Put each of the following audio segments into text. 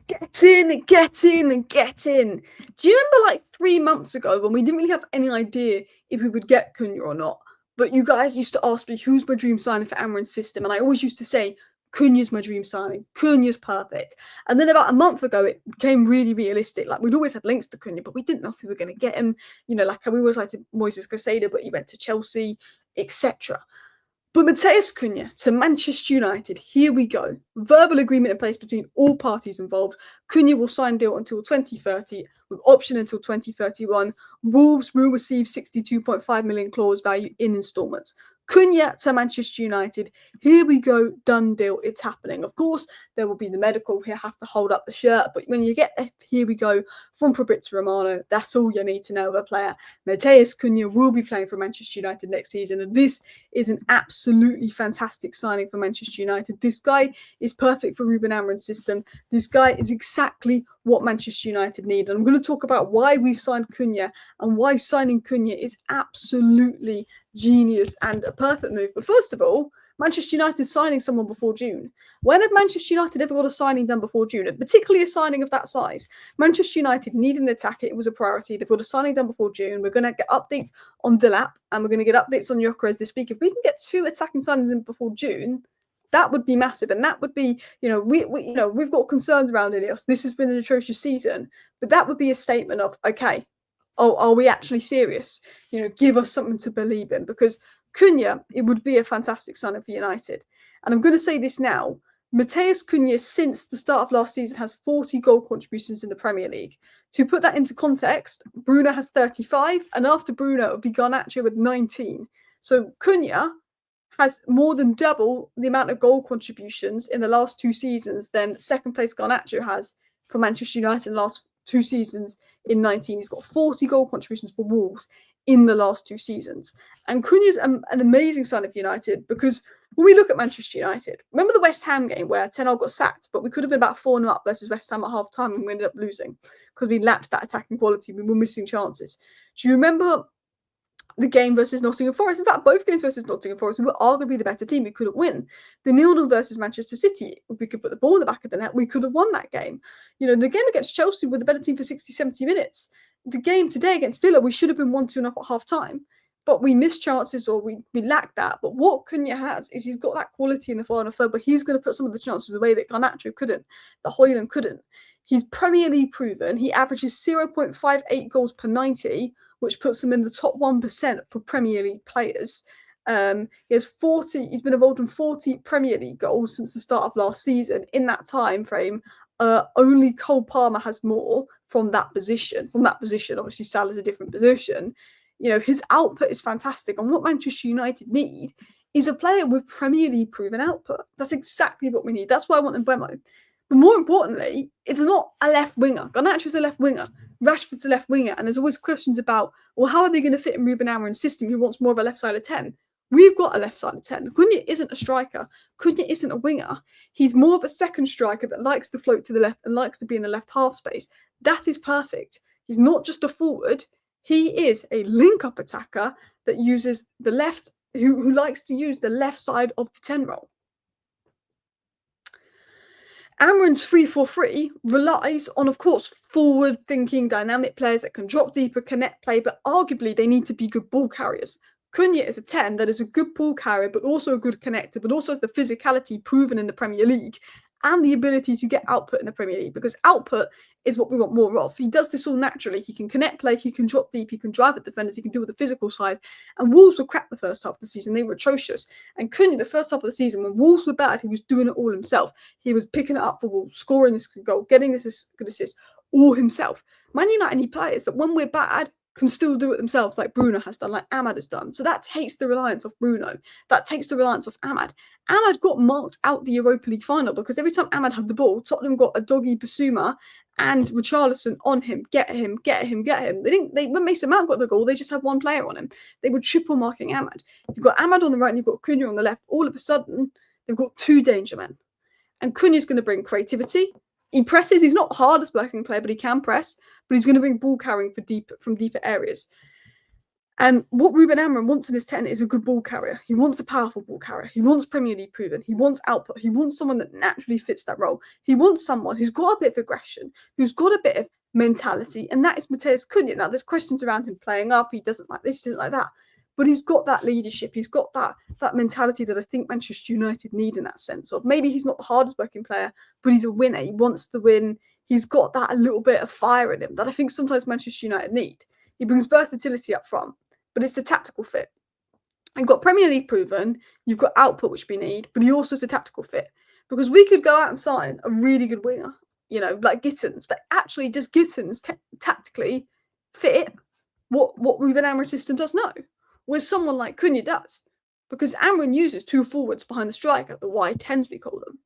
Get in, get in, and get in. Do you remember like 3 months ago when we didn't really have any idea if we would get Cunha or not? But you guys used to ask me who's my dream signing for Amorim's system, and I always used to say Cunha's my dream signing. Cunha's perfect. And then about a month ago, it became really realistic. Like we'd always had links to Cunha, but we didn't know if we were going to get him. You know, like we always liked Moises Caicedo, but he went to Chelsea, etc. But Matheus Cunha to Manchester United, here we go. Verbal agreement in place between all parties involved. Cunha will sign deal until 2030 with option until 2031. Wolves will receive 62.5 million clause value in instalments. Cunha to Manchester United, here we go, done deal, it's happening. Of course, there will be the medical, he'll have to hold up the shirt, but when you get here we go from Fabrizio Romano, that's all you need to know of a player. Matheus Cunha will be playing for Manchester United next season, and this is an absolutely fantastic signing for Manchester United. This guy is perfect for Ruben Amorim's system. This guy is exactly what Manchester United need. And I'm going to talk about why we've signed Cunha and why signing Cunha is absolutely genius and a perfect move. But first of all, Manchester United signing someone before June. When have Manchester United ever got a signing done before June? Particularly a signing of that size. Manchester United needed an attacker. It was a priority. They've got a signing done before June. We're going to get updates on Delap and we're going to get updates on Gyökeres this week. If we can get 2 attacking signings in before June, that would be massive. And that would be, we've got concerns around Ilios. This has been an atrocious season. But that would be a statement of, okay, are we actually serious? Give us something to believe in. Because Cunha, it would be a fantastic signing for United. And I'm going to say this now. Matheus Cunha, since the start of last season, has 40 goal contributions in the Premier League. To put that into context, Bruno has 35, and after Bruno, it would be Garnacho with 19. So Cunha has more than double the amount of goal contributions in the last 2 seasons than second place Garnacho has for Manchester United in the last 2 seasons in 19. He's got 40 goal contributions for Wolves in the last 2 seasons. And Cunha's an amazing signing for United because when we look at Manchester United, remember the West Ham game where Ten Hag got sacked, but we could have been about 4-0 up versus West Ham at half time and we ended up losing because we lacked that attacking quality. We were missing chances. Do you remember the game versus Nottingham Forest? In fact, both games versus Nottingham Forest, we were arguably the better team. We couldn't win. The 0-0 versus Manchester City, if we could put the ball in the back of the net, we could have won that game. The game against Chelsea, we were the better team for 60, 70 minutes. The game today against Villa, we should have been 1-2 up at half time. But we missed chances or we lacked that. But what Cunha has is he's got that quality in the final third, but he's going to put some of the chances away that Garnacho couldn't, that Højlund couldn't. He's Premier League proven. He averages 0.58 goals per 90, which puts him in the top 1% for Premier League players. He's been involved in 40 Premier League goals since the start of last season. In that time frame, only Cole Palmer has more from that position. Obviously Salah's a different position. His output is fantastic. And what Manchester United need is a player with Premier League proven output. That's exactly what we need. That's why I want Mbeumo. But more importantly, it's not a left winger. Garnacho's a left winger. Rashford's a left winger. And there's always questions about, well, how are they going to fit in Ruben Amorim's system? Who wants more of a left-sided 10? We've got a left-sided 10. Cunha isn't a striker. Cunha isn't a winger. He's more of a second striker that likes to float to the left and likes to be in the left half space. That is perfect. He's not just a forward. He is a link-up attacker that uses the left, who likes to use the left side of the 10 role. Amorim's 3-4-3 relies on, of course, forward-thinking, dynamic players that can drop deeper, connect play, but arguably they need to be good ball carriers. Cunha is a 10 that is a good ball carrier, but also a good connector, but also has the physicality proven in the Premier League and the ability to get output in the Premier League, because output is what we want more of. He does this all naturally. He can connect play, he can drop deep, he can drive at defenders, he can do with the physical side. And Wolves were crap the first half of the season. They were atrocious. And Cunha, the first half of the season, when Wolves were bad, he was doing it all himself. He was picking it up for Wolves, scoring this good goal, getting this good assist, all himself. Man United need players that when we're bad, can still do it themselves, like Bruno has done, like Ahmad has done. So that takes the reliance off Bruno. That takes the reliance off Ahmad. Ahmad got marked out the Europa League final because every time Ahmad had the ball, Tottenham got a doggy Basuma and Richarlison on him. Get him. When Mason Mount got the goal, they just had one player on him. They were triple marking Ahmad. You've got Ahmad on the right and you've got Cunha on the left. All of a sudden, they've got 2 danger men. And Cunha's going to bring creativity. He presses. He's not the hardest working player, but he can press. But he's going to bring ball carrying from deeper areas. And what Ruben Amorim wants in his 10 is a good ball carrier. He wants a powerful ball carrier. He wants Premier League proven. He wants output. He wants someone that naturally fits that role. He wants someone who's got a bit of aggression, who's got a bit of mentality, and that is Matheus Cunha. Now, there's questions around him playing up. He doesn't like this, doesn't like that. But he's got that leadership. He's got that mentality that I think Manchester United need in that sense of maybe he's not the hardest working player, but he's a winner. He wants to win. He's got that a little bit of fire in him that I think sometimes Manchester United need. He brings versatility up front, but it's the tactical fit. You've got Premier League proven, you've got output, which we need, but he also is a tactical fit. Because we could go out and sign a really good winger, like Gittins, but actually does Gittins tactically fit what Ruben Amorim's system does now? Whereas someone like Cunha does. Because Amorim uses two forwards behind the striker, the Y10s we call them.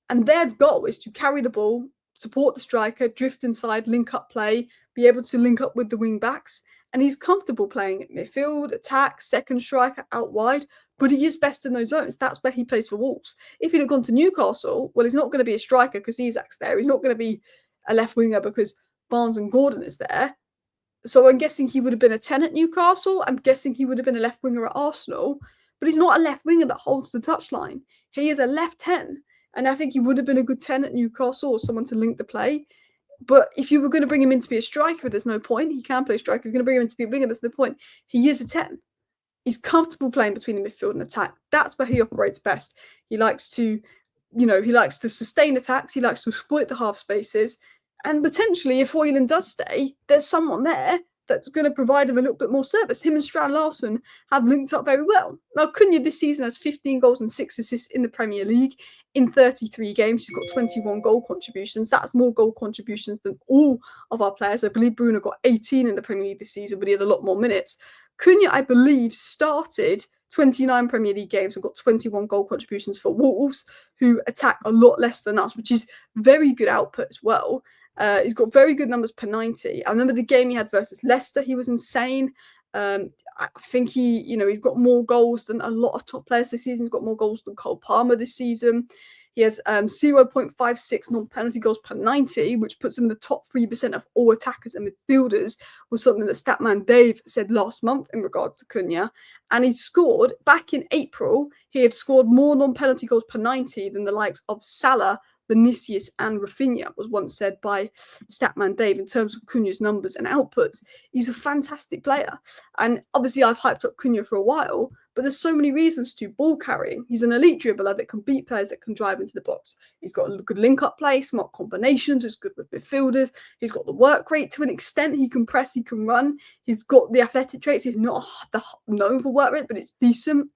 And their goal is to carry the ball, support the striker, drift inside, link up play, be able to link up with the wing backs. And he's comfortable playing at midfield, attack, second striker, out wide, but he is best in those zones. That's where he plays for Wolves. If he'd have gone to Newcastle, well, he's not going to be a striker because Isak's there. He's not going to be a left winger because Barnes and Gordon is there. So I'm guessing he would have been a 10 at Newcastle. I'm guessing he would have been a left winger at Arsenal. But he's not a left winger that holds the touchline. He is a left 10. And I think he would have been a good 10 at Newcastle or someone to link the play. But if you were going to bring him in to be a striker, there's no point. He can play striker. If you're going to bring him in to be a winger, there's no point. He is a 10. He's comfortable playing between the midfield and attack. That's where he operates best. He likes to, sustain attacks. He likes to exploit the half spaces. And potentially, if Højlund does stay, there's someone there that's going to provide him a little bit more service. Him and Strand Larsen have linked up very well. Now, Cunha this season has 15 goals and 6 assists in the Premier League. In 33 games, he's got 21 goal contributions. That's more goal contributions than all of our players. I believe Bruno got 18 in the Premier League this season, but he had a lot more minutes. Cunha, I believe, started 29 Premier League games and got 21 goal contributions for Wolves, who attack a lot less than us, which is very good output as well. He's got very good numbers per 90. I remember the game he had versus Leicester. He was insane. I think he's got more goals than a lot of top players this season. He's got more goals than Cole Palmer this season. He has 0.56 non-penalty goals per 90, which puts him in the top 3% of all attackers and midfielders, was something that Statman Dave said last month in regards to Cunha. And he scored, back in April, he had scored more non-penalty goals per 90 than the likes of Salah, Vinicius and Rafinha, was once said by Statman Dave in terms of Cunha's numbers and outputs. He's a fantastic player. And obviously I've hyped up Cunha for a while, but there's so many reasons to. Ball carrying. He's an elite dribbler that can beat players that can drive into the box. He's got a good link-up play, smart combinations, he's good with midfielders, he's got the work rate to an extent, he can press, he can run, he's got the athletic traits, he's not known for work rate, but it's decent.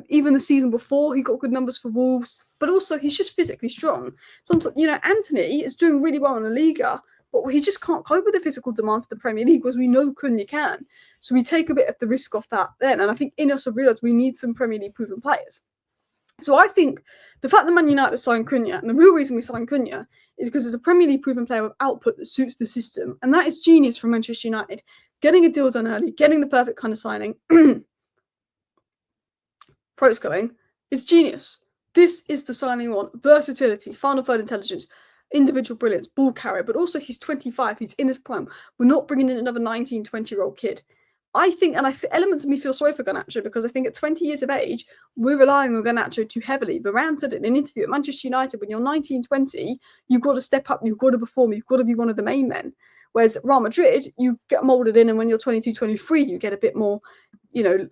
Even the season before, he got good numbers for Wolves, but also he's just physically strong. Sometimes, Anthony is doing really well in the Liga, but he just can't cope with the physical demands of the Premier League, whereas we know Cunha can. So we take a bit of the risk off that then. And I think Ineos have realised we need some Premier League proven players. So I think the fact that Man United signed Cunha, and the real reason we signed Cunha, is because it's a Premier League proven player with output that suits the system. And that is genius from Manchester United. Getting a deal done early, getting the perfect kind of signing. Throat's going. It's genius. This is the signing we want. Versatility, final third intelligence, individual brilliance, ball carrier, but also he's 25. He's in his prime. We're not bringing in another 19, 20-year-old kid. I think, and elements of me feel sorry for Garnacho, because I think at 20 years of age, we're relying on Garnacho too heavily. Varane said it in an interview at Manchester United, when you're 19, 20, you've got to step up, you've got to perform, you've got to be one of the main men. Whereas at Real Madrid, you get moulded in, and when you're 22, 23, you get a bit more,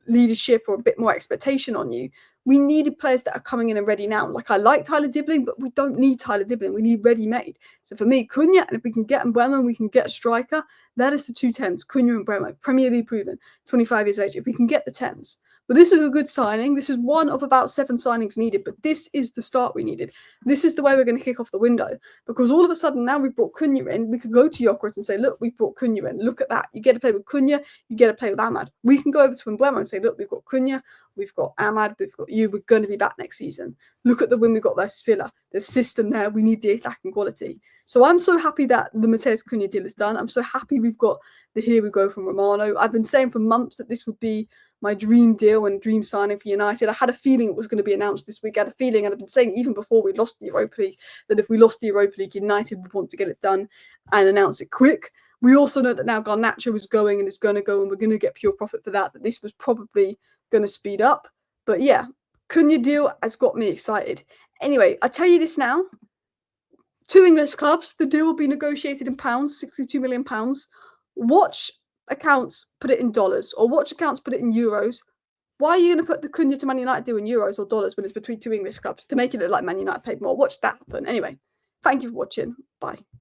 leadership or a bit more expectation on you. We needed players that are coming in and ready now. Like, I like Tyler Dibbling, but we don't need Tyler Dibbling. We need ready-made. So for me, Cunha, and if we can get Mbeumo, we can get a striker. That is the two 10s, Cunha and Mbeumo, Premier League proven, 25 years age. If we can get the 10s. But this is a good signing. This is one of about 7 signings needed, but this is the start we needed. This is the way we're going to kick off the window, because all of a sudden now we've brought Cunha in. We could go to Jokerit and say, look, we brought Cunha in. Look at that. You get to play with Cunha. You get to play with Ahmad. We can go over to Mbeumo and say, look, we've got Cunha. We've got Ahmad. We've got you. We're going to be back next season. Look at the win we got versus Villa. There's system there. We need the attacking quality. So I'm so happy that the Matheus Cunha deal is done. I'm so happy we've got the here we go from Romano. I've been saying for months that this would be my dream deal and dream signing for United. I had a feeling it was going to be announced this week. I had a feeling, and I've been saying even before we lost the Europa League, that if we lost the Europa League, United would want to get it done and announce it quick. We also know that now Garnacho is going and is going to go, and we're going to get pure profit for that. That this was probably going to speed up. But yeah, Cunha deal has got me excited. Anyway, I tell you this now. 2 English clubs, the deal will be negotiated in pounds, £62 million. Watch accounts put it in dollars, or watch accounts put it in euros. Why are you going to put the Cunha to Man United deal in euros or dollars when it's between 2 English clubs? To make it look like Man United paid more. Watch that happen. Anyway, thank you for watching. Bye.